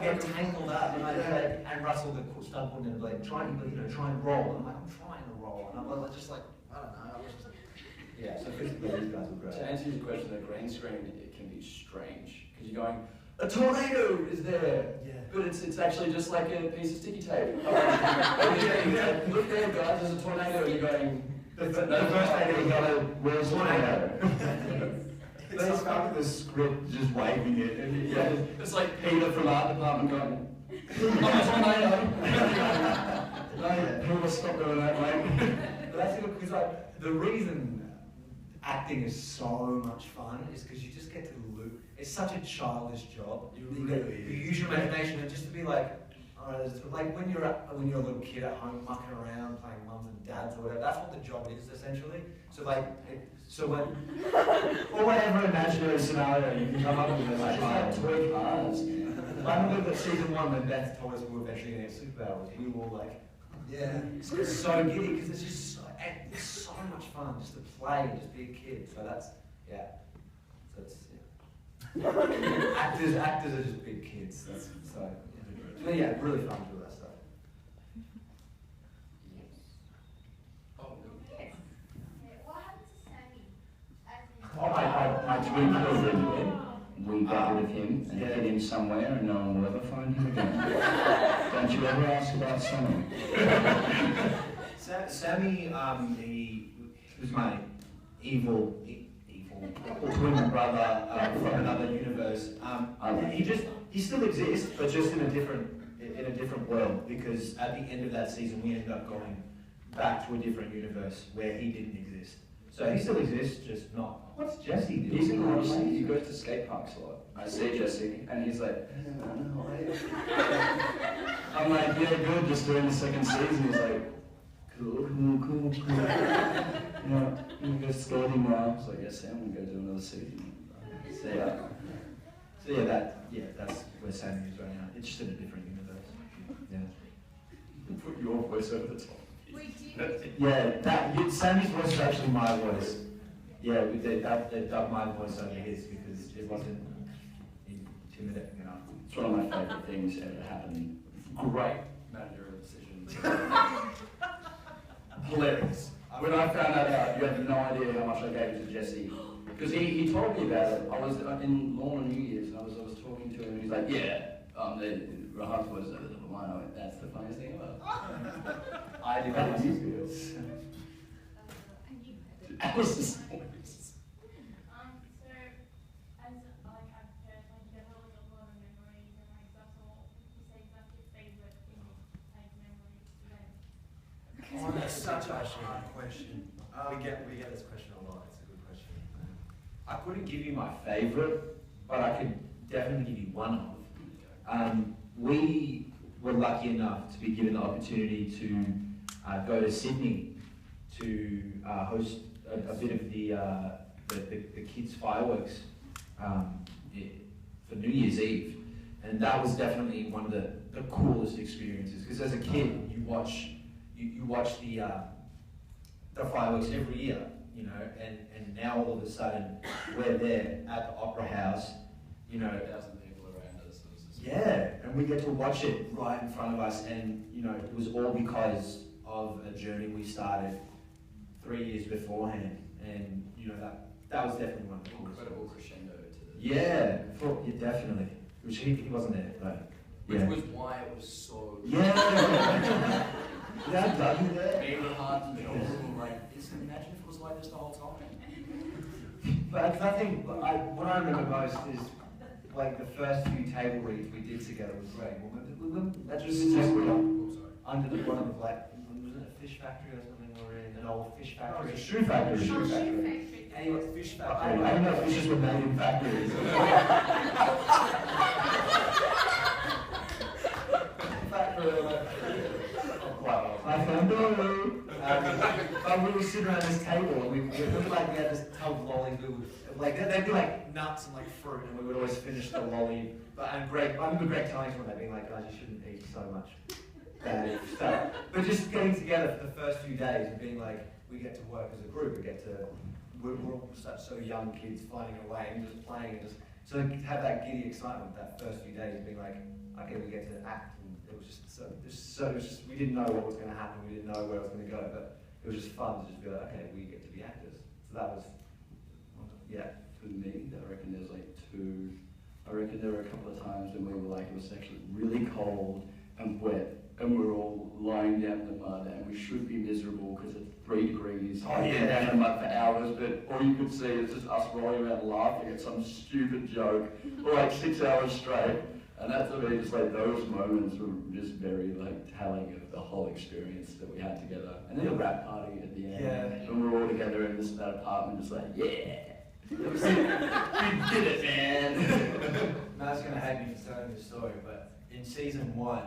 get tangled up, and Russell, the stud putting in, like, try and roll. And I'm like, I'm trying to roll, and I'm just like, I don't know. Yeah, so physically these guys were great. To answer your question, the green screen, it can be strange because you're going, a tornado is there, but it's actually just like a piece of sticky tape. Look there, guys, there's a tornado. And you're going, the first thing you got where's the tornado? They start with the script just waving it, and it's like Peter from art department going, tornado. No, Peter, stop doing that, mate. But that's good because the reason acting is so much fun is because you just get to loop. It's such a childish job. You use your imagination, and just to be like, like when you're a little kid at home mucking around playing mums and dads or whatever. That's what the job is essentially. So when whatever imaginary scenario you can come up with, like toy cars. I remember that season 1 when Beth told us we were eventually going to get superpowers. We were all like, it's so giddy because it's just it's so much fun just to play, just be a kid. So that's actors are just big kids. That's so really fun to do that stuff. What happened to Sammy? My twin brother, we got rid of him and hid him somewhere, and no one will ever find him again. Don't you ever ask about Sammy? Sammy, he was my evil twin brother from another universe. He still exists, but just in a different world. Because at the end of that season, we ended up going back to a different universe where he didn't exist. So he still exists, just not. What's Jesse doing? He's in London. He goes to skate parks a lot. I see Jesse, and he's like, I'm like, yeah, good, just doing the second season. He's like, cool. You go skating now. It's like, yes, Sam, I'm going to go do another season. That's where Sammy is right now. It's just in a different universe. Yeah. Put your voice over the top. Sammy's voice is actually my voice. Yeah, they dubbed my voice over his because it wasn't intimidating enough. It's one of my favourite things ever to happen. Great managerial decisions. Hilarious. When I found that out, you have no idea how much I gave to Jesse. Because he told me about it. I was in Lawn on New Year's and I was talking to him and he's like, the Rahart was over the line. I went, that's the funniest thing ever. I did that in his Alice's voice. Oh, that's such a hard question. We get this question a lot. It's a good question. I couldn't give you my favourite, but I could definitely give you one of. We were lucky enough to be given the opportunity to go to Sydney to host a bit of the kids' fireworks for New Year's Eve, and that was definitely one of the coolest experiences. Because as a kid, you watch the fireworks every year, and now all of a sudden we're there at the Opera House, 1,000 people around us. Yeah, and we get to watch it right in front of us, and it was all because of a journey we started 3 years beforehand, and that was definitely one of the coolest. Incredible crescendo to the... Yeah, definitely. Which he wasn't there, but Which was why it was so... Yeah! Yeah, Dougie there. Rahart and Baldwin, imagine if it was like this the whole time. But I think what I remember most is the first few table reads we did together was great. That was under one of the black, was it a fish factory or something? We were in an old fish factory. Oh, a shoe factory. Shoe factory. Anyway, fish factory. I don't know if fishes were made in factories. I found but we would sit around this table and we looked like we had this tub of lollies. They'd be like nuts and fruit, and we would always finish the lolly. I remember Greg telling us one day, being like, guys, you shouldn't eat so much bad stuff. But just getting together for the first few days and being like, we get to work as a group, we're all such young kids finding a way and just playing and just So to have that giddy excitement that first few days, being like, okay, we get to act, and it was just we didn't know what was going to happen, we didn't know where it was going to go, but it was just fun to just be like, okay, we get to be actors. So that was, yeah. For me, I reckon there were a couple of times when we were like, it was actually really cold and wet, and we were all lying down in the mud, and we should be miserable because it's 3 degrees. Oh, yeah. Down in the mud for hours, but all you could see is just us rolling around laughing at some stupid joke for like 6 hours straight. And that's to me, just like those moments were just very like telling of the whole experience that we had together. And then a rap party at the end, Yeah. when we were all together in that apartment, just like, yeah. We did it, man. Matt's going to hate me for telling this story, but in season 1,